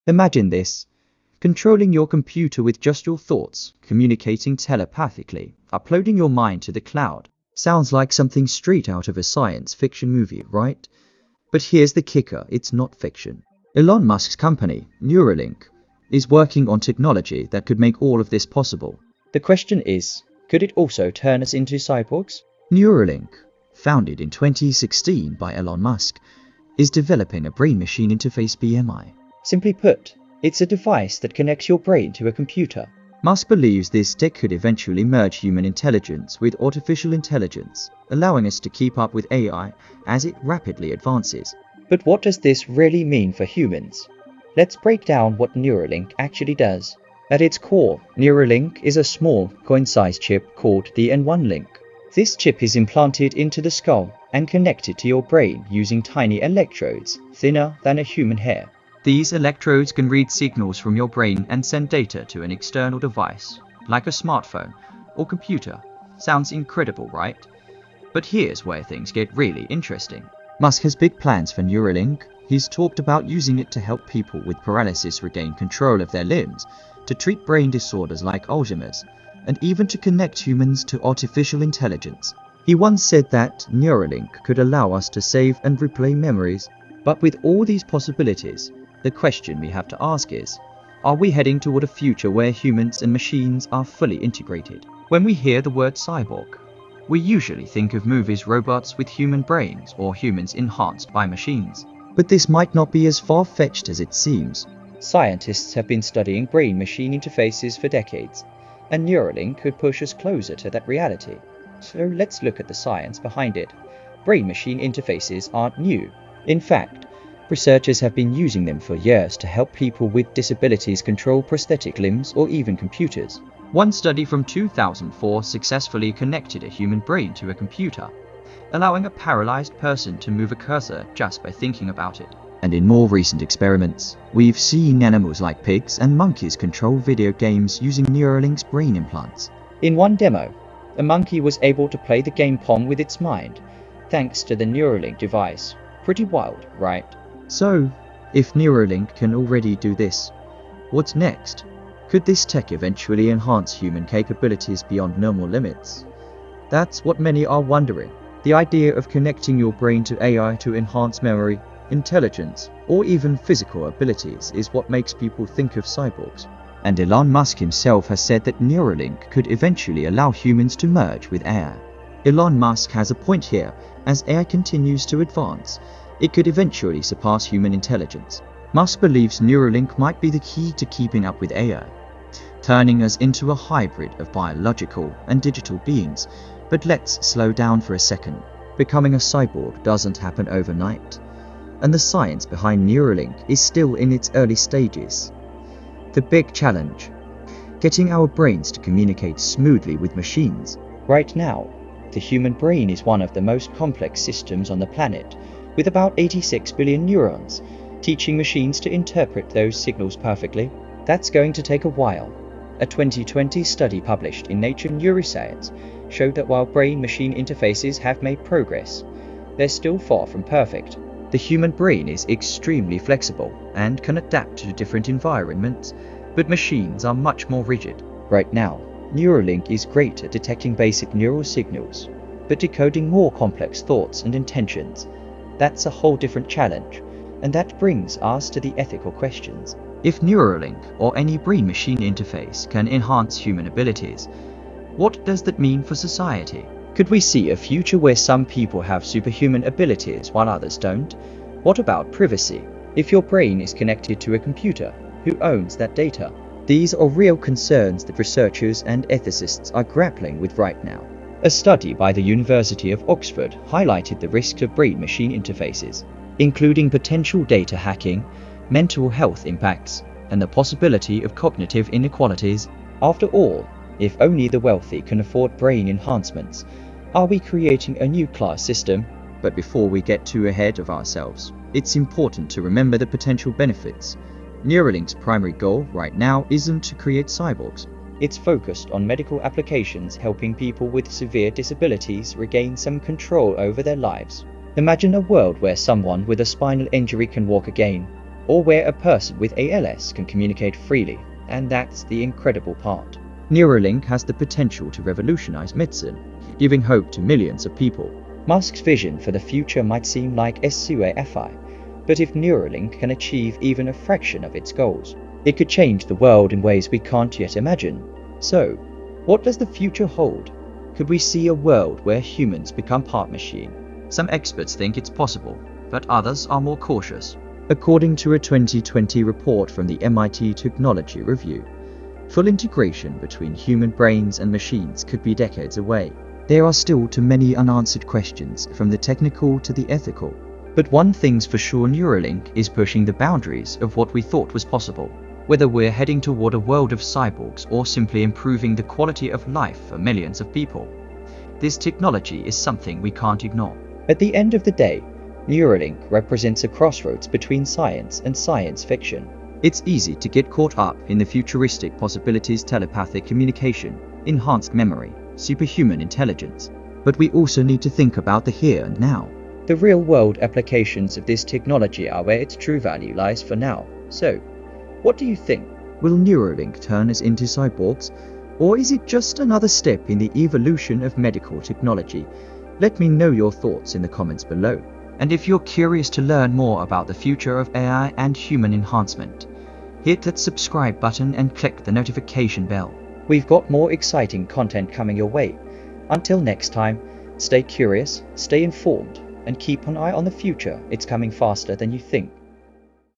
Imagine this. Controlling your computer with just your thoughts, communicating telepathically, uploading your mind to the cloud. Sounds like something straight out of a science fiction movie, right? But here's the kicker, it's not fiction. Elon Musk's company, Neuralink, is working on technology that could make all of this possible. The question is, could it also turn us into cyborgs? Neuralink, founded in 2016 by Elon Musk, is developing a brain-machine interface BMI. Simply put, it's a device that connects your brain to a computer. Musk believes this tech could eventually merge human intelligence with artificial intelligence, allowing us to keep up with AI as it rapidly advances. But what does this really mean for humans? Let's break down what Neuralink actually does. At its core, Neuralink is a small, coin-sized chip called the N1 link. This chip is implanted into the skull and connected to your brain using tiny electrodes, thinner than a human hair. These electrodes can read signals from your brain and send data to an external device, like a smartphone or computer. Sounds incredible, right? But here's where things get really interesting. Musk has big plans for Neuralink. He's talked about using it to help people with paralysis regain control of their limbs, to treat brain disorders like Alzheimer's, and even to connect humans to artificial intelligence. He once said that Neuralink could allow us to save and replay memories. But with all these possibilities, the question we have to ask is, are we heading toward a future where humans and machines are fully integrated? When we hear the word cyborg, we usually think of movies, robots with human brains or humans enhanced by machines. But this might not be as far-fetched as it seems. Scientists have been studying brain-machine interfaces for decades, and Neuralink could push us closer to that reality. So let's look at the science behind it. Brain-machine interfaces aren't new. In fact, researchers have been using them for years to help people with disabilities control prosthetic limbs or even computers. One study from 2004 successfully connected a human brain to a computer, allowing a paralyzed person to move a cursor just by thinking about it. And in more recent experiments, we've seen animals like pigs and monkeys control video games using Neuralink's brain implants. In one demo, a monkey was able to play the game Pong with its mind, thanks to the Neuralink device. Pretty wild, right? So, if Neuralink can already do this, what's next? Could this tech eventually enhance human capabilities beyond normal limits? That's what many are wondering. The idea of connecting your brain to AI to enhance memory, intelligence, or even physical abilities is what makes people think of cyborgs. And Elon Musk himself has said that Neuralink could eventually allow humans to merge with AI. Elon Musk has a point here. As AI continues to advance, it could eventually surpass human intelligence. Musk believes Neuralink might be the key to keeping up with AI, turning us into a hybrid of biological and digital beings. But let's slow down for a second. Becoming a cyborg doesn't happen overnight, and the science behind Neuralink is still in its early stages. The big challenge: getting our brains to communicate smoothly with machines. Right now, the human brain is one of the most complex systems on the planet, with about 86 billion neurons, teaching machines to interpret those signals perfectly. That's going to take a while. A 2020 study published in Nature Neuroscience showed that while brain-machine interfaces have made progress, they're still far from perfect. The human brain is extremely flexible and can adapt to different environments, but machines are much more rigid. Right now, Neuralink is great at detecting basic neural signals, but decoding more complex thoughts and intentions, that's a whole different challenge, and that brings us to the ethical questions. If Neuralink or any brain-machine interface can enhance human abilities, what does that mean for society? Could we see a future where some people have superhuman abilities while others don't? What about privacy? If your brain is connected to a computer, who owns that data? These are real concerns that researchers and ethicists are grappling with right now. A study by the University of Oxford highlighted the risks of brain-machine interfaces, including potential data hacking, mental health impacts, and the possibility of cognitive inequalities. After all, if only the wealthy can afford brain enhancements, are we creating a new class system? But before we get too ahead of ourselves, it's important to remember the potential benefits. Neuralink's primary goal right now isn't to create cyborgs. It's focused on medical applications, helping people with severe disabilities regain some control over their lives. Imagine a world where someone with a spinal injury can walk again, or where a person with ALS can communicate freely, and that's the incredible part. Neuralink has the potential to revolutionize medicine, giving hope to millions of people. Musk's vision for the future might seem like sci-fi, but if Neuralink can achieve even a fraction of its goals, it could change the world in ways we can't yet imagine. So, what does the future hold? Could we see a world where humans become part machine? Some experts think it's possible, but others are more cautious. According to a 2020 report from the MIT Technology Review, full integration between human brains and machines could be decades away. There are still too many unanswered questions, from the technical to the ethical. But one thing's for sure, Neuralink is pushing the boundaries of what we thought was possible. Whether we're heading toward a world of cyborgs or simply improving the quality of life for millions of people, this technology is something we can't ignore. At the end of the day, Neuralink represents a crossroads between science and science fiction. It's easy to get caught up in the futuristic possibilities: telepathic communication, enhanced memory, superhuman intelligence. But we also need to think about the here and now. The real-world applications of this technology are where its true value lies for now. So, what do you think? Will Neuralink turn us into cyborgs? Or is it just another step in the evolution of medical technology? Let me know your thoughts in the comments below. And if you're curious to learn more about the future of AI and human enhancement, hit that subscribe button and click the notification bell. We've got more exciting content coming your way. Until next time, stay curious, stay informed, and keep an eye on the future. It's coming faster than you think.